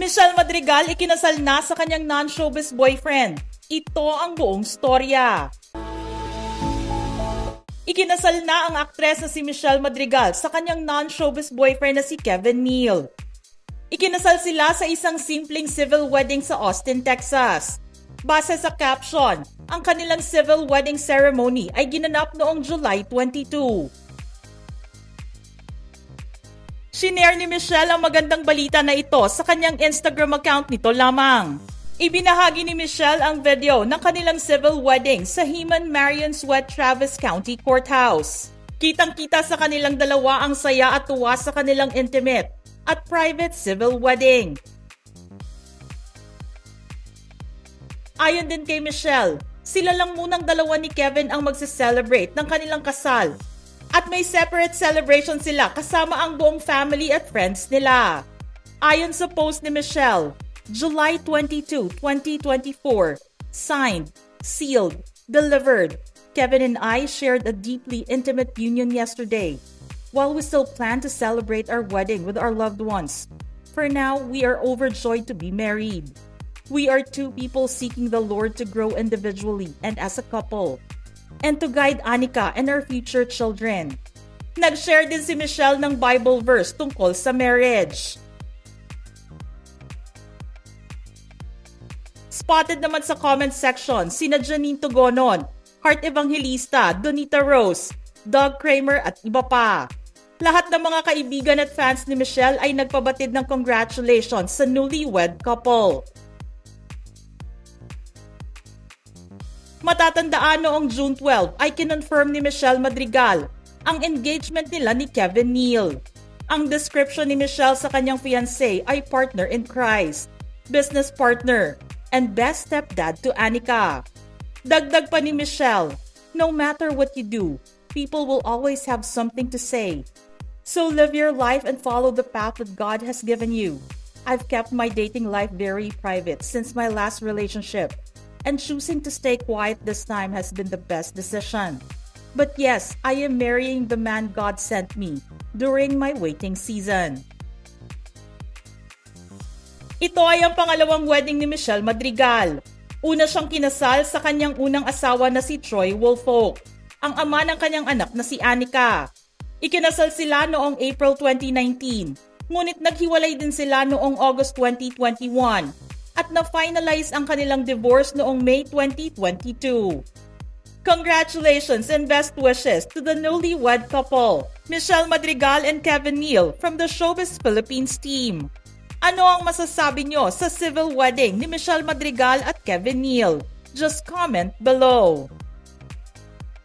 Michelle Madrigal ikinasal na sa kanyang non-showbiz boyfriend. Ito ang buong storya. Ikinasal na ang aktres na si Michelle Madrigal sa kanyang non-showbiz boyfriend na si Kevin Neal. Ikinasal sila sa isang simpleng civil wedding sa Austin, Texas. Base sa caption, ang kanilang civil wedding ceremony ay ginanap noong July 22. Shinare ni Michelle ang magandang balita na ito sa kanyang Instagram account nito lamang. Ibinahagi ni Michelle ang video ng kanilang civil wedding sa Heman Marion Sweat Travis County Courthouse. Kitang-kita sa kanilang dalawa ang saya at tuwa sa kanilang intimate at private civil wedding. Ayon din kay Michelle, sila lang munang dalawa ni Kevin ang magse-celebrate ng kanilang kasal. At may separate celebration sila kasama ang buong family at friends nila. Ayon sa post ni Michelle, July 22, 2024, signed, sealed, delivered. Kevin and I shared a deeply intimate union yesterday. While we still plan to celebrate our wedding with our loved ones, for now we are overjoyed to be married. We are two people seeking the Lord to grow individually and as a couple, and to guide Anika and our future children. Nag-share din si Michelle ng Bible verse tungkol sa marriage. Spotted naman sa comment section sina Janine Tugonon, Heart Evangelista, Donita Rose, Doug Kramer at iba pa. Lahat ng mga kaibigan at fans ni Michelle ay nagpabatid ng congratulations sa newlywed couple. Matatandaan noong June 12 ay kinonfirm ni Michelle Madrigal ang engagement nila ni Kevin Neal. Ang description ni Michelle sa kanyang fiancé ay partner in Christ, business partner, and best stepdad to Anika. Dagdag pa ni Michelle, no matter what you do, people will always have something to say. So live your life and follow the path that God has given you. I've kept my dating life very private since my last relationship. And choosing to stay quiet this time has been the best decision. But yes, I am marrying the man God sent me during my waiting season. Ito ay ang pangalawang wedding ni Michelle Madrigal. Una siyang kinasal sa kanyang unang asawa na si Troy Woolfolk, ang ama ng kanyang anak na si Anika. Ikinasal sila noong April 2019, ngunit naghiwalay din sila noong August 2021. At na-finalize ang kanilang divorce noong May 2022. Congratulations and best wishes to the newlywed couple, Michelle Madrigal and Kevin Neal from the Showbiz Philippines team. Ano ang masasabi nyo sa civil wedding ni Michelle Madrigal at Kevin Neal? Just comment below.